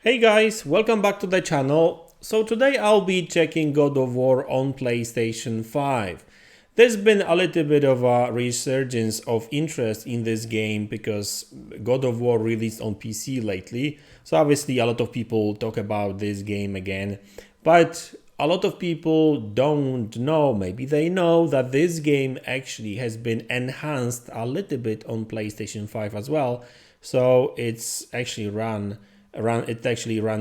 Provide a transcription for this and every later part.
Hey guys, welcome back to the channel. So today I'll be checking God of War on PlayStation 5. There's been a little bit of a resurgence of interest in this game because God of War released on PC lately. So obviously a lot of people talk about this game again, but a lot of people don't know, maybe they know that this game actually has been enhanced a little bit on PlayStation 5 as well. So it actually runs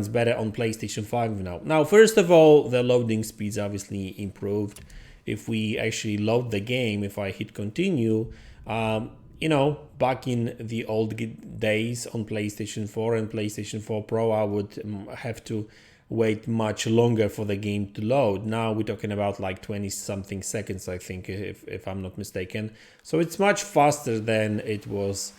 better on PlayStation 5 now. Now, first of all, the loading speeds obviously improved. If we actually load the game, if I hit continue, back in the old days on PlayStation 4 and PlayStation 4 Pro, I would have to wait much longer for the game to load. Now we're talking about like 20 something seconds, I think, if I'm not mistaken. So it's much faster than it was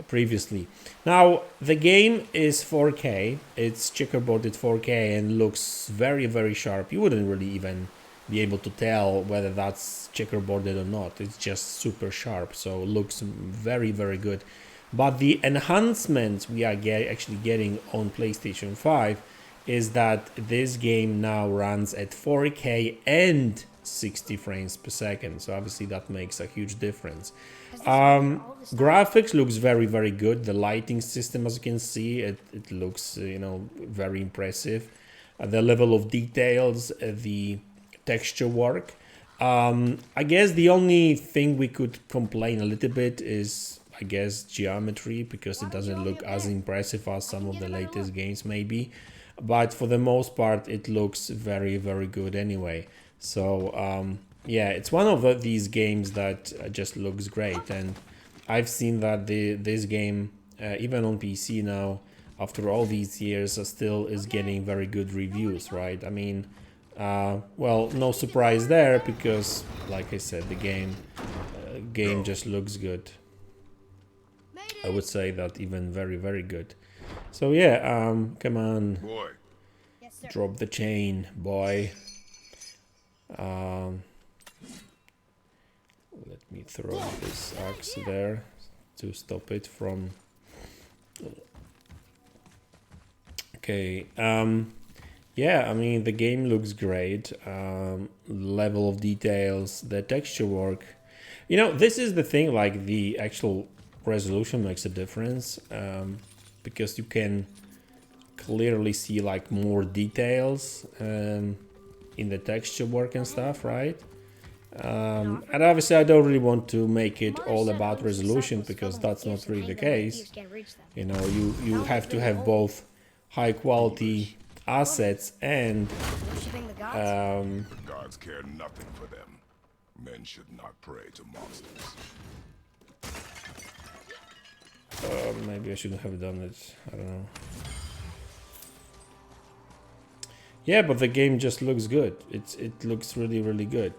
previously. Now the game is 4K, it's checkerboarded 4K and looks very, very sharp. You wouldn't really even be able to tell whether that's checkerboarded or not. It's just super sharp, so it looks very, very good. But the enhancements we are actually getting on PlayStation 5 is that this game now runs at 4K and 60 frames per second. So obviously that makes a huge difference. Graphics looks very, very good. The lighting system, as you can see, it looks, very impressive. The level of details, the texture work. I guess the only thing we could complain a little bit is, I guess, geometry, because it doesn't look as impressive as some of the latest games maybe. But for the most part, it looks very, very good anyway. So yeah, it's one of these games that just looks great, and I've seen that this game, even on PC now, after all these years, still is getting very good reviews, right? I mean, well, no surprise there, because, like I said, the game just looks good. I would say that even very, very good. So yeah, come on, Boy. drop the chain, boy. Let me throw this axe there to stop it from. Okay. Yeah, I mean, the game looks great. Level of details, the texture work. This is the thing. Like, the actual resolution makes a difference, because you can clearly see like more details in the texture work and stuff, right? And obviously I don't really want to make it all about resolution, because that's not really the case. You have to have both high quality assets and The gods care nothing for them. Men should not pray to monsters. maybe I shouldn't have done it, I don't know. Yeah, but the game just looks good. It looks really, really good.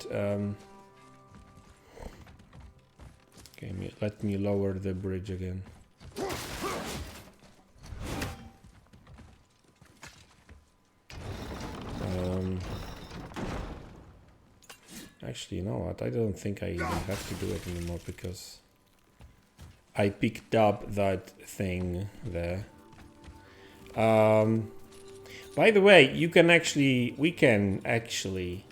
Okay, let me lower the bridge again. Actually, you know what? I don't think I even have to do it anymore, because I picked up that thing there. By the way, we can actually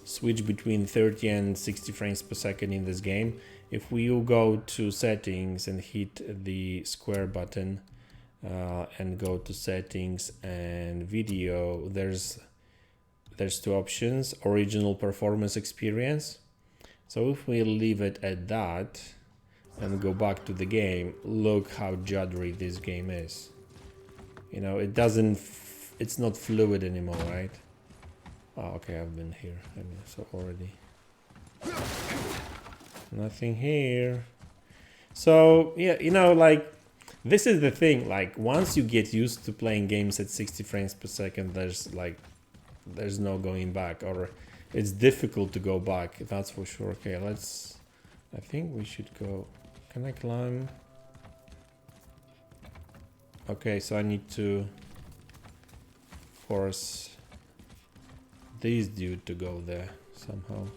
switch between 30 and 60 frames per second in this game. If we go to settings and hit the square button and go to settings and video, there's two options: original performance experience. So if we leave it at that and go back to the game, look how juddery this game is. It's not fluid anymore, right? Oh, okay, I've been here. So already. Nothing here. So, yeah, like, this is the thing. Like, once you get used to playing games at 60 frames per second, there's no going back, or it's difficult to go back, that's for sure. Okay, I think we should go. Can I climb? Okay, so I need to force this dude to go there somehow.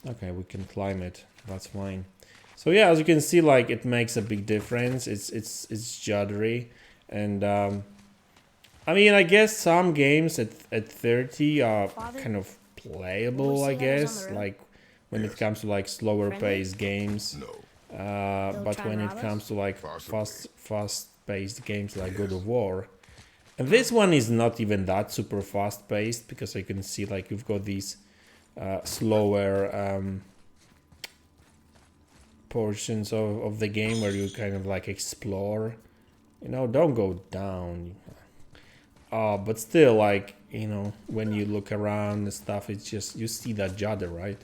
Okay, we can climb it, that's fine. So yeah, as you can see, like it makes a big difference. It's juddery, and I mean, I guess some games at 30 are kind of playable. I guess like when it comes to like slower paced games. No. But when it comes to like fast-paced games like God of War, and this one is not even that super fast-paced because I can see like you've got these slower portions of the game where you kind of like explore. You know, don't go down. But still, like, you know, when you look around and stuff, it's just you see that judder, right?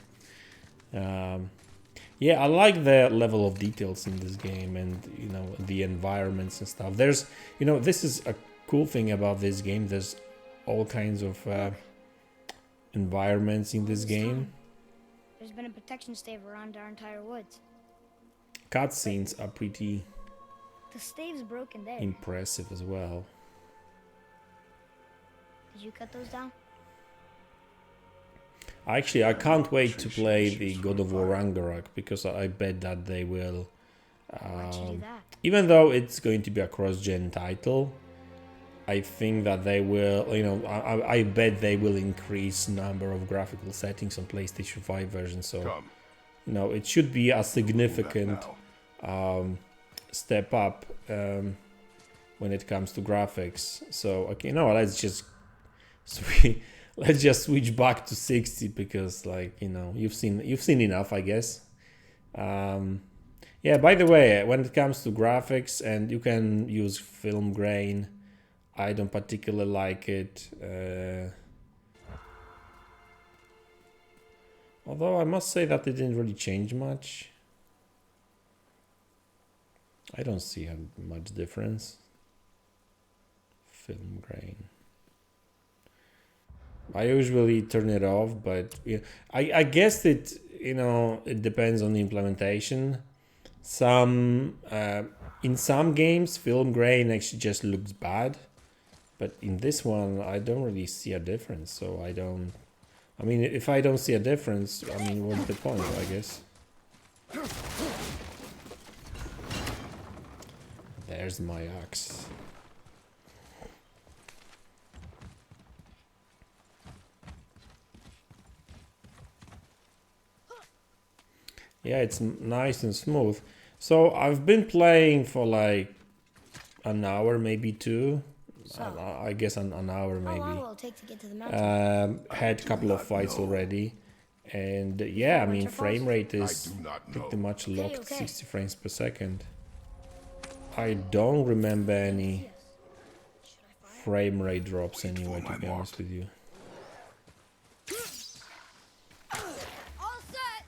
Yeah, I like the level of details in this game and, you know, the environments and stuff. There's, you know, this is a cool thing about this game. There's all kinds of environments in this game. There's been a protection stave around our entire woods. Cutscenes are pretty The stave's broken there. impressive as well. Did you cut those down? Actually, I can't wait to play the God of War Ragnarok because I bet that they will, Why'd you do that? even though it's going to be a cross-gen title, I think that they will, you know, I bet they will increase number of graphical settings on PlayStation 5 version. So, Come. you know, it should be a significant Now. step up when it comes to graphics. So, okay, no, let's just switch back to 60 because, like, you know, you've seen enough, I guess. Yeah, by the way, when it comes to graphics, and you can use film grain, I don't particularly like it. Although I must say that it didn't really change much. I don't see much difference. Film grain. I usually turn it off, but yeah, I guess it, you know, it depends on the implementation. In some games, film grain actually just looks bad, but in this one, I don't really see a difference. So I mean, if I don't see a difference, I mean, what's the point, I guess? There's my axe. Yeah, it's nice and smooth. So I've been playing for like an hour, maybe two. I guess an hour How long maybe. will it take to get to the mountain? Had a couple of fights already. And yeah, I mean, frame rate is do not pretty know. much locked, okay. 60 frames per second. I don't remember any frame rate drops anyway, to be honest with you. All set!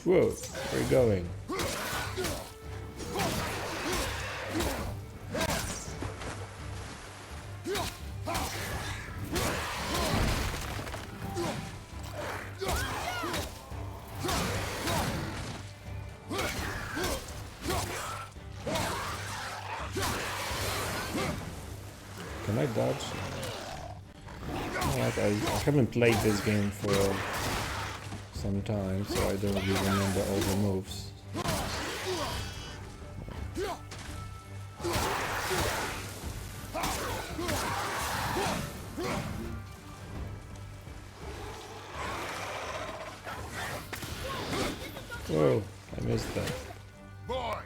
Whoa, where are you going? Can I dodge? Alright, I haven't played this game for some time, so I don't really remember all the moves. Whoa, I missed that. Boy.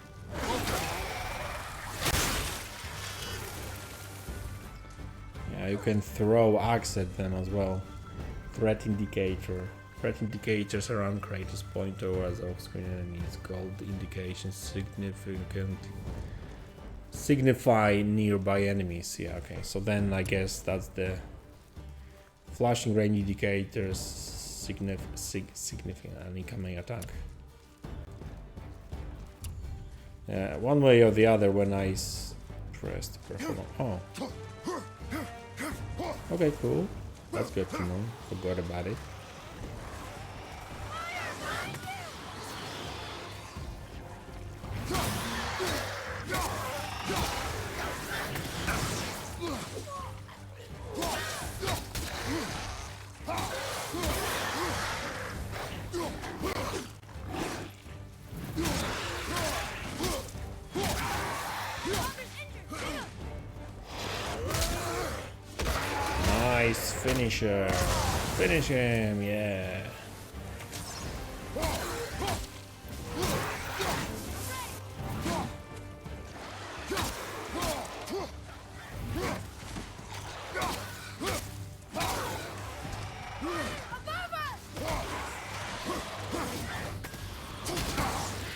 Yeah, you can throw axe at them as well. Threat indicator. Threat indicators around Kratos point towards off-screen enemies. Gold indications signify nearby enemies. Yeah, okay. So then I guess that's the flashing range indicators signifying an incoming attack. One way or the other when I press the perform. Oh. Okay, cool. That's good to know. Forgot about it. Finish her. Finish him, yeah.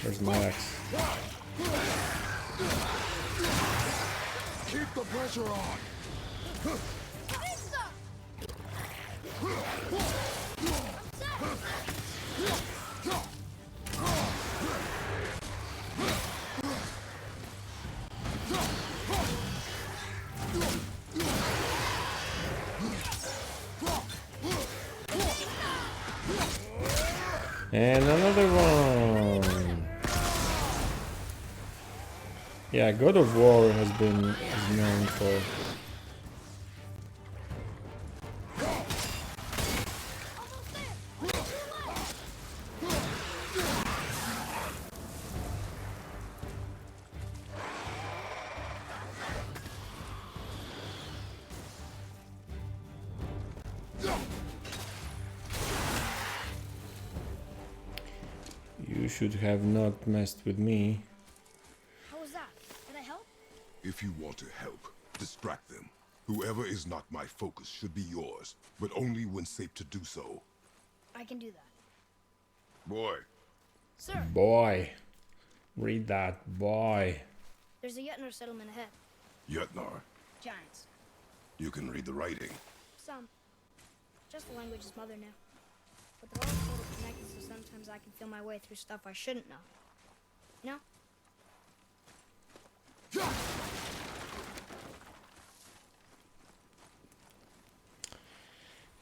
Where's my axe? Keep the pressure on. And another one. Yeah, God of War has been known for. You should have not messed with me. How was that? Did I help? If you want to help, distract them. Whoever is not my focus should be yours, but only when safe to do so. I can do that. Boy, Sir, Boy. Read that, boy. there's a Yetner settlement ahead. Yetnar, Giants. you can read the writing. Some. Just the language his mother knew. But they're all sort of connected, so sometimes I can feel my way through stuff I shouldn't know. You know?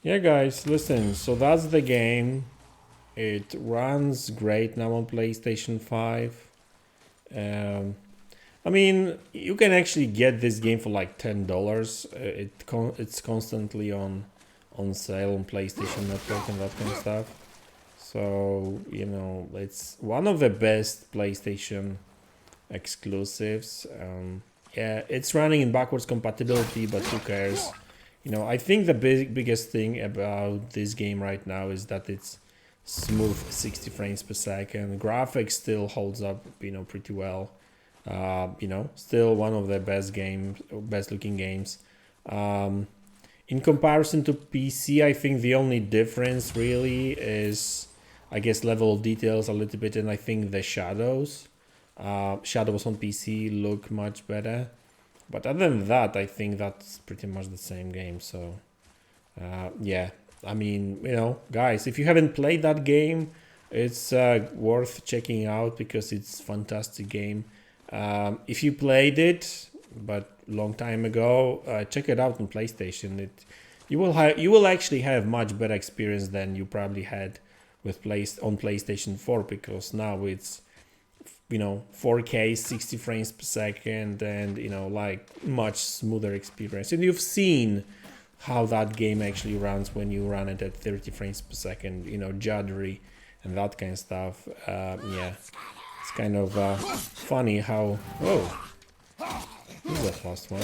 Yeah, guys, listen. So that's the game. It runs great now on PlayStation 5. I mean, you can actually get this game for like $10. It's constantly on sale on PlayStation Network and that kind of stuff. So, you know, it's one of the best PlayStation exclusives. Yeah, it's running in backwards compatibility, but who cares? You know, I think the biggest thing about this game right now is that it's smooth 60 frames per second. Graphics still holds up, you know, pretty well. You know, still one of the best looking games. In comparison to PC, I think the only difference really is, I guess, level of details a little bit, and I think the shadows. Shadows on PC look much better. But other than that, I think that's pretty much the same game. So, yeah, I mean, you know, guys, if you haven't played that game, it's worth checking out because it's a fantastic game. If you played it, but long time ago, check it out on PlayStation. You will actually have much better experience than you probably had with on PlayStation 4, because now it's, you know, 4K 60 frames per second, and, you know, like much smoother experience. And you've seen how that game actually runs when you run it at 30 frames per second, you know, juddery and that kind of stuff. Yeah, it's kind of funny how... Whoa, who's that last one?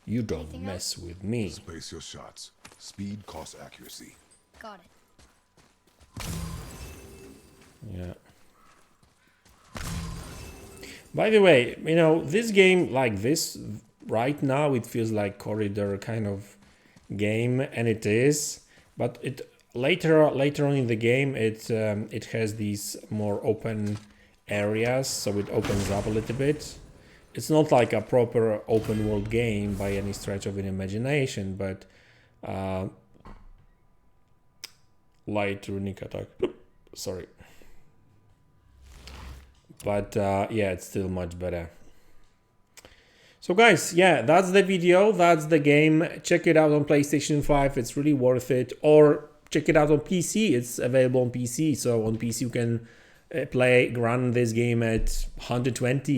You don't mess with me. Space your shots. Speed costs accuracy. Got it. Yeah. By the way, you know, this game like this right now, it feels like corridor kind of game, and it is. But it later on in the game, it has these more open areas, so it opens up a little bit. It's not like a proper open world game by any stretch of an imagination, but light runic attack. Sorry. But yeah, it's still much better. So guys, yeah, that's the video. That's the game. Check it out on PlayStation 5. It's really worth it. Or check it out on PC. It's available on PC. So on PC you can run this game at 120,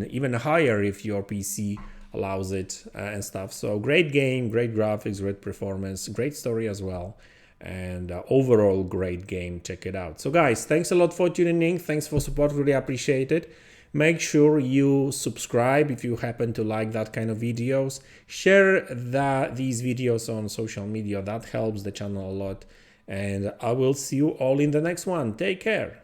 even higher if your PC allows it and stuff. So great game, great graphics, great performance, great story as well. and overall great game. Check it out. So guys, thanks a lot for tuning in. Thanks for support, really appreciate it. Make sure you subscribe if you happen to like that kind of videos. Share these videos on social media. That helps the channel a lot. And I will see you all in the next one. Take care.